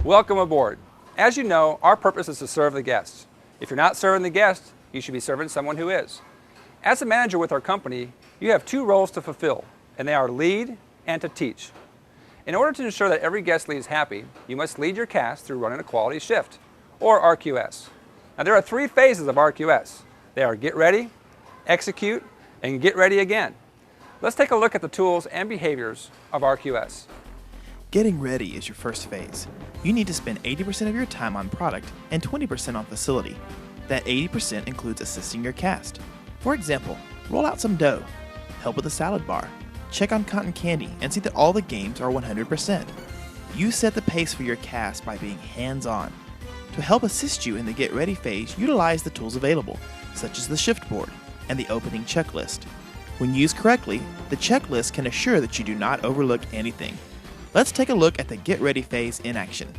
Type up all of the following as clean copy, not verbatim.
Welcome aboard. As you know, our purpose is to serve the guests. If you're not serving the guest, you should be serving someone who is. As a manager with our company, you have two roles to fulfill, and they are lead and to teach. In order to ensure that every guest leaves happy, you must lead your cast through running a quality shift, or RQS. Now there are three phases of RQS. They are get ready, execute, and get ready again. Let's take a look at the tools and behaviors of RQS. Getting ready is your first phase. You need to spend 80% of your time on product and 20% on facility. That 80% includes assisting your cast. For example, roll out some dough, help with the salad bar, check on cotton candy, and see that all the games are 100%. You set the pace for your cast by being hands-on. To help assist you in the get ready phase, utilize the tools available, such as the shift board and the opening checklist. When used correctly, the checklist can assure that you do not overlook anything. Let's take a look at the get ready phase in action.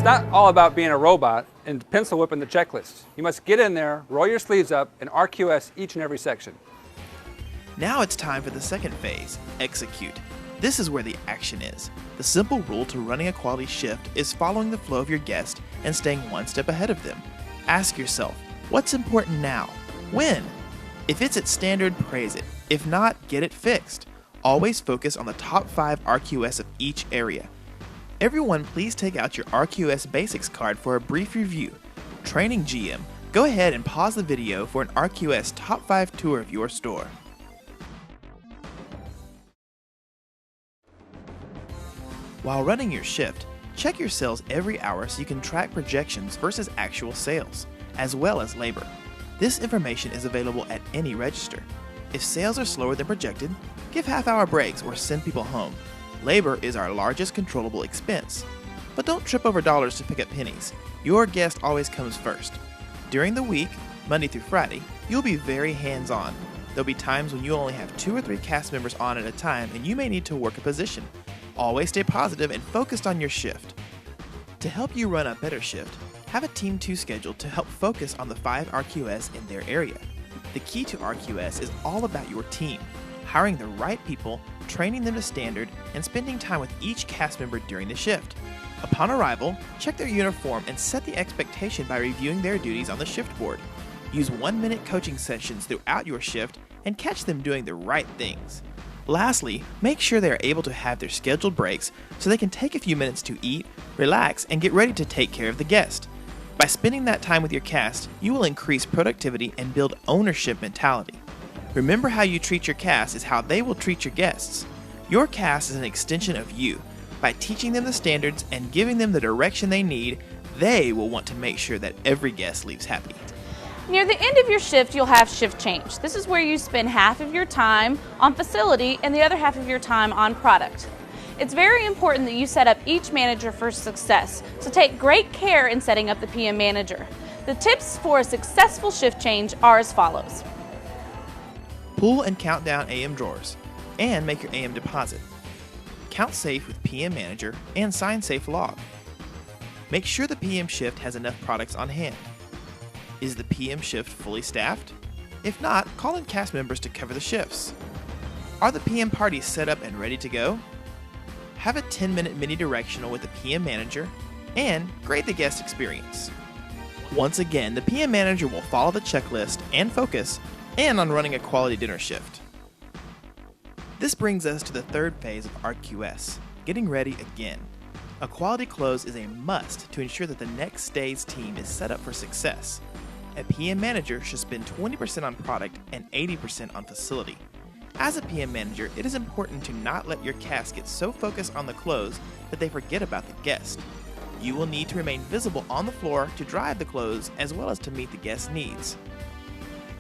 Not all about being a robot and pencil whipping the checklist. You must get in there, roll your sleeves up, and RQS each and every section. Now it's time for the second phase, execute. This is where the action is. The simple rule to running a quality shift is following the flow of your guest and staying one step ahead of them. Ask yourself, what's important now? When? If it's at standard, praise it. If not, get it fixed. Always focus on the top 5 RQS of each area. Everyone, please take out your RQS Basics card for a brief review. Training GM, go ahead and pause the video for an RQS Top 5 tour of your store. While running your shift, check your sales every hour so you can track projections versus actual sales, as well as labor. This information is available at any register. If sales are slower than projected, give half-hour breaks or send people home. Labor is our largest controllable expense. But don't trip over dollars to pick up pennies. Your guest always comes first. During the week, Monday through Friday, you'll be very hands-on. There'll be times when you only have 2 or 3 cast members on at a time and you may need to work a position. Always stay positive and focused on your shift. To help you run a better shift, Have a Team 2 scheduled to help focus on the 5 RQS in their area. The key to RQS is all about your team, hiring the right people, training them to standard, and spending time with each cast member during the shift. Upon arrival, check their uniform and set the expectation by reviewing their duties on the shift board. Use 1-minute coaching sessions throughout your shift and catch them doing the right things. Lastly, make sure they are able to have their scheduled breaks so they can take a few minutes to eat, relax, and get ready to take care of the guest. By spending that time with your cast, you will increase productivity and build ownership mentality. Remember, how you treat your cast is how they will treat your guests. Your cast is an extension of you. By teaching them the standards and giving them the direction they need, they will want to make sure that every guest leaves happy. Near the end of your shift, you'll have shift change. This is where you spend half of your time on facility and the other half of your time on product. It's very important that you set up each manager for success, so take great care in setting up the PM manager. The tips for a successful shift change are as follows. Pull and count down AM drawers, and make your AM deposit. Count safe with PM manager and sign safe log. Make sure the PM shift has enough products on hand. Is the PM shift fully staffed? If not, call in cast members to cover the shifts. Are the PM parties set up and ready to go? Have a 10-minute mini directional with the PM manager, and grade the guest experience. Once again, the PM manager will follow the checklist and focus and on running a quality dinner shift. This brings us to the third phase of RQS, getting ready again. A quality close is a must to ensure that the next day's team is set up for success. A PM manager should spend 20% on product and 80% on facility. As a PM manager, it is important to not let your cast get so focused on the close that they forget about the guest. You will need to remain visible on the floor to drive the close as well as to meet the guest's needs.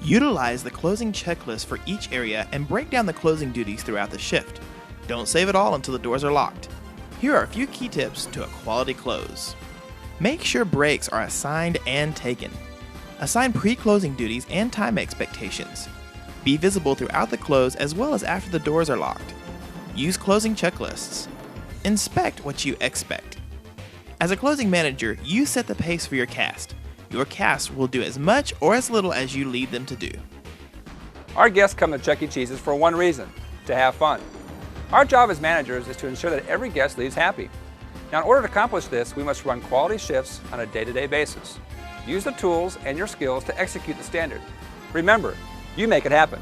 Utilize the closing checklist for each area and break down the closing duties throughout the shift. Don't save it all until the doors are locked. Here are a few key tips to a quality close. Make sure breaks are assigned and taken. Assign pre-closing duties and time expectations. Be visible throughout the close as well as after the doors are locked. Use closing checklists. Inspect what you expect. As a closing manager, you set the pace for your cast. Your cast will do as much or as little as you lead them to do. Our guests come to Chuck E. Cheese's for one reason: to have fun. Our job as managers is to ensure that every guest leaves happy. Now, in order to accomplish this, we must run quality shifts on a day-to-day basis. Use the tools and your skills to execute the standard. Remember, you make it happen.